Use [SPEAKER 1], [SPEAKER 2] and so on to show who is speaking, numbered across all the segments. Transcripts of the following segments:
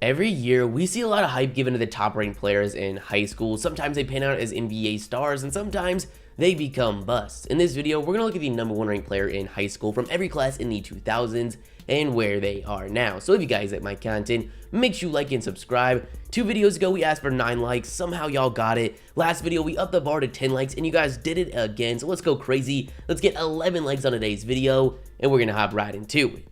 [SPEAKER 1] Every year, we see a lot of hype given to the top-ranked players in high school. Sometimes they pan out as NBA stars, and sometimes they become busts. In this video, we're going to look at the number one ranked player in high school from every class in the 2000s and where they are now. So if you guys like my content, make sure you like and subscribe. 2 videos ago, we asked for 9 likes. Somehow y'all got it. Last video, we upped the bar to 10 likes, and you guys did it again. So let's go crazy. Let's get 11 likes on today's video, and we're going to hop right into it.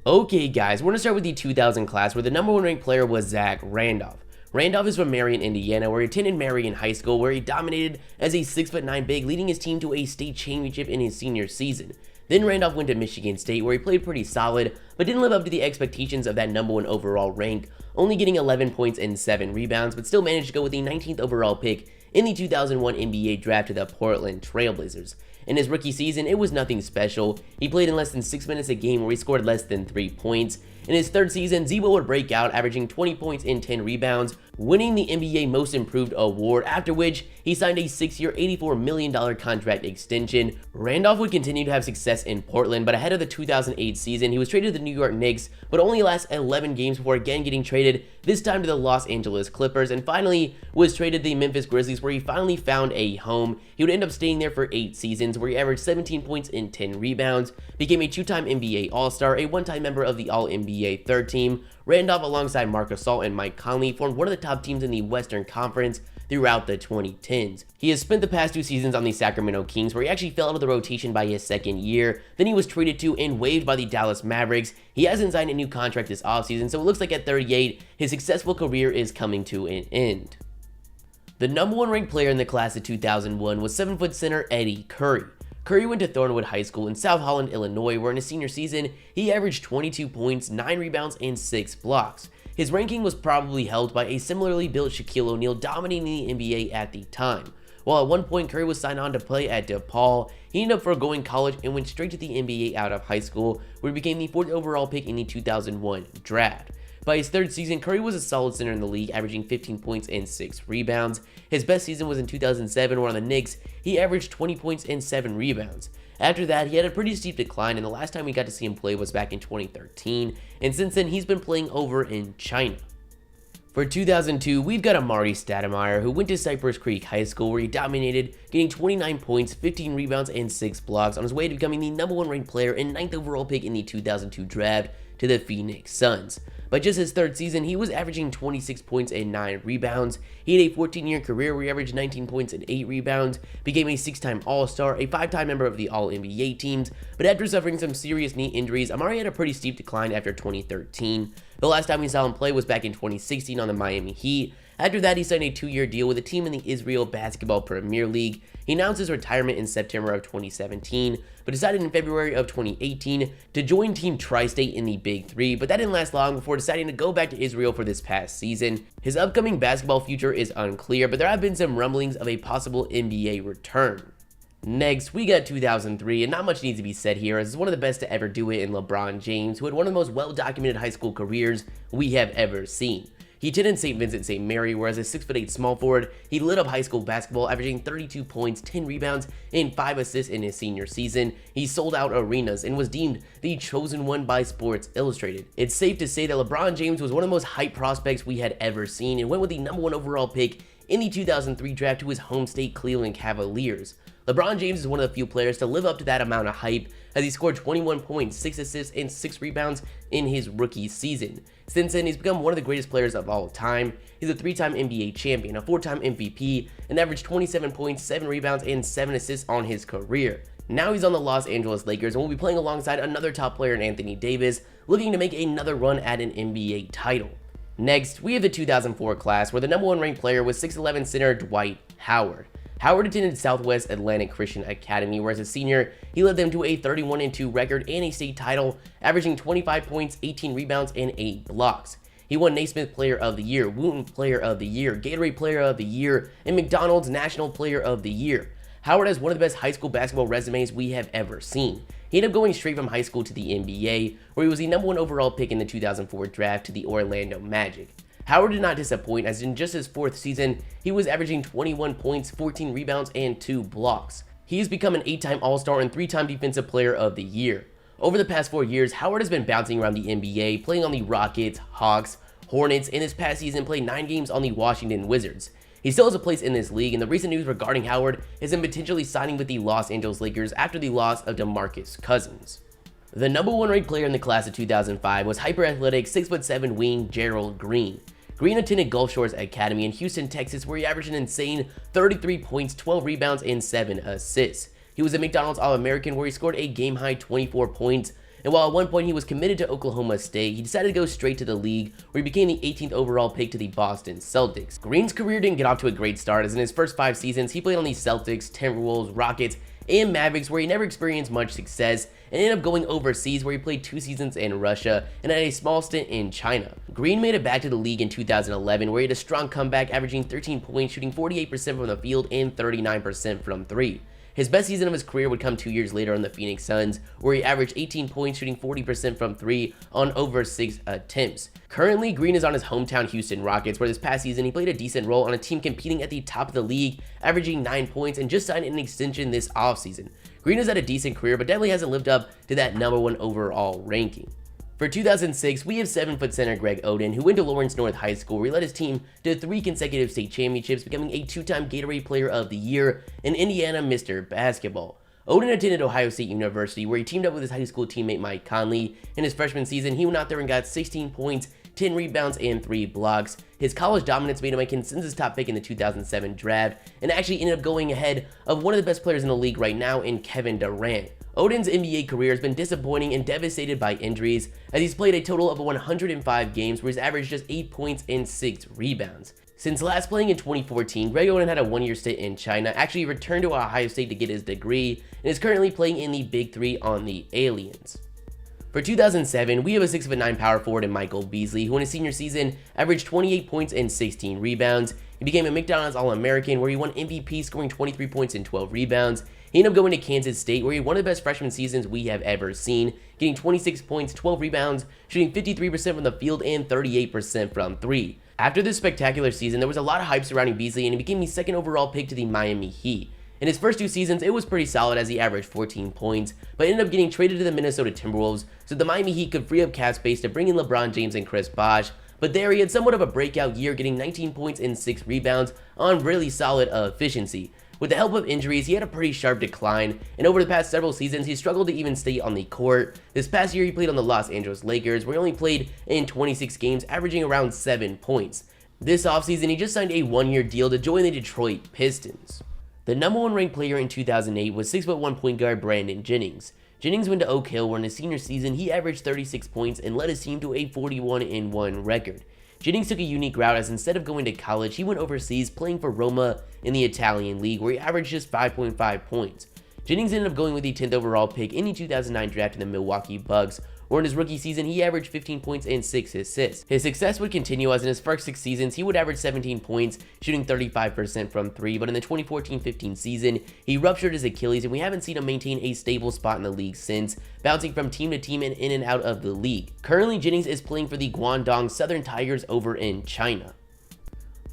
[SPEAKER 1] Okay guys, we're going to start with the 2000 class where the number one ranked player was Zach Randolph. Randolph is from Marion, Indiana, where he attended Marion High School, where he dominated as a 6'9" big, leading his team to a state championship in his senior season. Then Randolph went to Michigan State, where he played pretty solid, but didn't live up to the expectations of that number one overall rank, only getting 11 points and 7 rebounds, but still managed to go with the 19th overall pick in the 2001 NBA draft to the Portland Trail Blazers. In his rookie season, it was nothing special. He played in less than 6 minutes a game where he scored less than 3 points. In his third season, Zebo would break out, averaging 20 points and 10 rebounds, winning the NBA Most Improved award, after which he signed a 6-year, $84 million contract extension. Randolph would continue to have success in Portland, but ahead of the 2008 season, he was traded to the New York Knicks, but only last 11 games before again getting traded, this time to the Los Angeles Clippers, and finally was traded to the Memphis Grizzlies, where he finally found a home. He would end up staying there for 8 seasons, where he averaged 17 points and 10 rebounds, became a 2-time NBA All-Star, a 1-time member of the All-NBA third team. Randolph, alongside Marc Gasol and Mike Conley, formed one of the top teams in the Western Conference throughout the 2010s. He has spent the past 2 seasons on the Sacramento Kings, where he actually fell out of the rotation by his second year. Then he was traded to and waived by the Dallas Mavericks. He hasn't signed a new contract this offseason, so it looks like at 38, his successful career is coming to an end. The number one ranked player in the class of 2001 was 7-foot center Eddy Curry. Curry went to Thornwood High School in South Holland, Illinois, where in his senior season, he averaged 22 points, 9 rebounds, and 6 blocks. His ranking was probably held by a similarly built Shaquille O'Neal dominating the NBA at the time. While at one point Curry was signed on to play at DePaul, he ended up foregoing college and went straight to the NBA out of high school, where he became the 4th overall pick in the 2001 draft. By his third season, Curry was a solid center in the league, averaging 15 points and 6 rebounds. His best season was in 2007, where on the Knicks, he averaged 20 points and 7 rebounds. After that, he had a pretty steep decline, and the last time we got to see him play was back in 2013, and since then, he's been playing over in China. For 2002, we've got Amare Stoudemire, who went to Cypress Creek High School, where he dominated, getting 29 points, 15 rebounds, and 6 blocks on his way to becoming the number one ranked player and 9th overall pick in the 2002 draft to the Phoenix Suns. By just his third season, he was averaging 26 points and 9 rebounds. He had a 14-year career where he averaged 19 points and 8 rebounds, became a 6-time All-Star, a 5-time member of the All-NBA teams, but after suffering some serious knee injuries, Amare had a pretty steep decline after 2013. The last time we saw him play was back in 2016 on the Miami Heat. After that, he signed a 2-year deal with a team in the Israel Basketball Premier League. He announced his retirement in September of 2017, but decided in February of 2018 to join Team Tri-State in the Big 3, but that didn't last long before deciding to go back to Israel for this past season. His upcoming basketball future is unclear, but there have been some rumblings of a possible NBA return. Next, we got 2003, and not much needs to be said here, as it's one of the best to ever do it in Lebron James, who had one of the most well-documented high school careers we have ever seen. He attended St. Vincent St. Mary, where as a 6'8" small forward, he lit up high school basketball, averaging 32 points, 10 rebounds, and 5 assists in his senior season. He sold out arenas and was deemed the chosen one by Sports Illustrated. It's safe to say that LeBron James was one of the most hyped prospects we had ever seen and went with the number 1 overall pick in the 2003 draft to his home state Cleveland Cavaliers. LeBron James is one of the few players to live up to that amount of hype, as he scored 21 points, 6 assists, and 6 rebounds in his rookie season. Since then, he's become one of the greatest players of all time. He's a 3-time NBA champion, a 4-time MVP, and averaged 27 points, 7 rebounds, and 7 assists on his career. Now he's on the Los Angeles Lakers and will be playing alongside another top player in Anthony Davis, looking to make another run at an NBA title. Next, we have the 2004 class, where the number 1 ranked player was 6'11" center Dwight Howard. Howard attended Southwest Atlantic Christian Academy, where as a senior, he led them to a 31-2 record and a state title, averaging 25 points, 18 rebounds, and 8 blocks. He won Naismith Player of the Year, Wooten Player of the Year, Gatorade Player of the Year, and McDonald's National Player of the Year. Howard has one of the best high school basketball resumes we have ever seen. He ended up going straight from high school to the NBA, where he was the number 1 overall pick in the 2004 draft to the Orlando Magic. Howard did not disappoint, as in just his 4th season, he was averaging 21 points, 14 rebounds, and 2 blocks. He has become an 8-time All-Star and 3-time Defensive Player of the Year. Over the past 4 years, Howard has been bouncing around the NBA, playing on the Rockets, Hawks, Hornets, and this past season played 9 games on the Washington Wizards. He still has a place in this league, and the recent news regarding Howard is him potentially signing with the Los Angeles Lakers after the loss of DeMarcus Cousins. The #1 ranked player in the class of 2005 was hyper-athletic 6'7" wing Gerald Green. Green attended Gulf Shores Academy in Houston, Texas, where he averaged an insane 33 points, 12 rebounds, and 7 assists. He was a McDonald's All-American where he scored a game-high 24 points, and while at one point he was committed to Oklahoma State, he decided to go straight to the league, where he became the 18th overall pick to the Boston Celtics. Green's career didn't get off to a great start, as in his first 5 seasons, he played on the Celtics, Timberwolves, Rockets, and Mavericks, where he never experienced much success, and ended up going overseas, where he played 2 seasons in Russia and had a small stint in China. Green made it back to the league in 2011, where he had a strong comeback, averaging 13 points, shooting 48% from the field and 39% from 3. His best season of his career would come 2 years later on the Phoenix Suns, where he averaged 18 points, shooting 40% from 3 on over 6 attempts. Currently, Green is on his hometown Houston Rockets, where this past season he played a decent role on a team competing at the top of the league, averaging 9 points, and just signed an extension this offseason. Green has had a decent career, but definitely hasn't lived up to that #1 overall ranking. For 2006, we have 7-foot center Greg Oden, who went to Lawrence North High School, where he led his team to 3 consecutive state championships, becoming a 2-time Gatorade Player of the Year and Indiana Mr. Basketball. Oden attended Ohio State University, where he teamed up with his high school teammate Mike Conley. In his freshman season, he went out there and got 16 points, 10 rebounds, and 3 blocks. His college dominance made him a consensus top pick in the 2007 draft, and actually ended up going ahead of one of the best players in the league right now in Kevin Durant. Oden's NBA career has been disappointing and devastated by injuries, as he's played a total of 105 games where he's averaged just 8 points and 6 rebounds. Since last playing in 2014, Greg Oden had a 1-year stint in China, actually returned to Ohio State to get his degree, and is currently playing in the Big 3 on the Aliens. For 2007, we have a 6'9" power forward in Michael Beasley, who in his senior season averaged 28 points and 16 rebounds. He became a McDonald's All-American, where he won MVP, scoring 23 points and 12 rebounds. He ended up going to Kansas State, where he had one of the best freshman seasons we have ever seen, getting 26 points, 12 rebounds, shooting 53% from the field and 38% from 3. After this spectacular season, there was a lot of hype surrounding Beasley, and he became the 2nd overall pick to the Miami Heat. In his first 2 seasons, it was pretty solid as he averaged 14 points, but ended up getting traded to the Minnesota Timberwolves so the Miami Heat could free up cap space to bring in LeBron James and Chris Bosh. But there he had somewhat of a breakout year, getting 19 points and 6 rebounds on really solid efficiency. With the help of injuries, he had a pretty sharp decline, and over the past several seasons, he struggled to even stay on the court. This past year, he played on the Los Angeles Lakers, where he only played in 26 games, averaging around 7 points. This offseason, he just signed a 1-year deal to join the Detroit Pistons. The #1 ranked player in 2008 was 6'1" point guard Brandon Jennings. Jennings went to Oak Hill, where in his senior season, he averaged 36 points and led his team to a 41-1 record. Jennings took a unique route, as instead of going to college, he went overseas playing for Roma in the Italian league, where he averaged just 5.5 points. Jennings ended up going with the 10th overall pick in the 2009 draft to the Milwaukee Bucks, where in his rookie season he averaged 15 points and 6 assists. His success would continue, as in his first 6 seasons he would average 17 points, shooting 35% from 3, but in the 2014-15 season he ruptured his Achilles, and we haven't seen him maintain a stable spot in the league since, bouncing from team to team and in and out of the league. Currently, Jennings is playing for the Guangdong Southern Tigers over in China.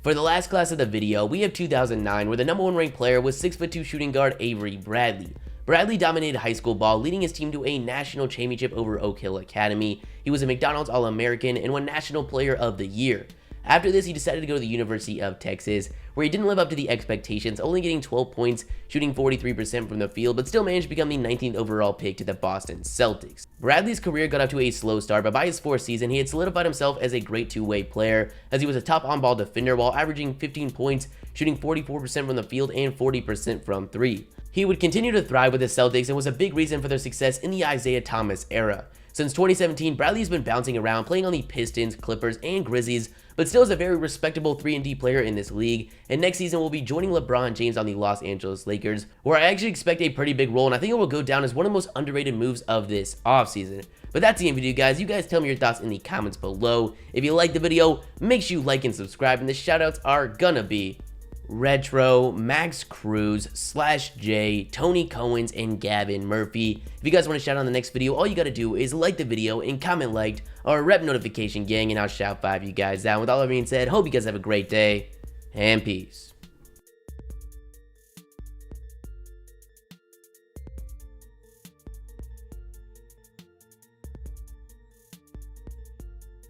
[SPEAKER 1] For the last class of the video, we have 2009, where the #1 ranked player was 6'2" shooting guard Avery Bradley. Bradley dominated high school ball, leading his team to a national championship over Oak Hill Academy. He was a McDonald's All-American and won National Player of the Year. After this, he decided to go to the University of Texas, where he didn't live up to the expectations, only getting 12 points, shooting 43% from the field, but still managed to become the 19th overall pick to the Boston Celtics. Bradley's career got off to a slow start, but by his 4th season, he had solidified himself as a great 2-way player, as he was a top on-ball defender while averaging 15 points, shooting 44% from the field and 40% from 3. He would continue to thrive with the Celtics and was a big reason for their success in the Isaiah Thomas era. Since 2017, Bradley's been bouncing around, playing on the Pistons, Clippers, and Grizzlies, but still is a very respectable 3-and-D player in this league, and next season will be joining LeBron James on the Los Angeles Lakers, where I actually expect a pretty big role, and I think it will go down as one of the most underrated moves of this offseason. But that's the end video, guys. You guys tell me your thoughts in the comments below. If you liked the video, make sure you like and subscribe, and the shoutouts are gonna be Retro, Max Cruz, /J, Tony Cohens, and Gavin Murphy. If you guys want to shout out in the next video, all you gotta do is like the video and comment liked or rep notification gang, and I'll shout 5 of you guys out. With all that being said, hope you guys have a great day, and peace.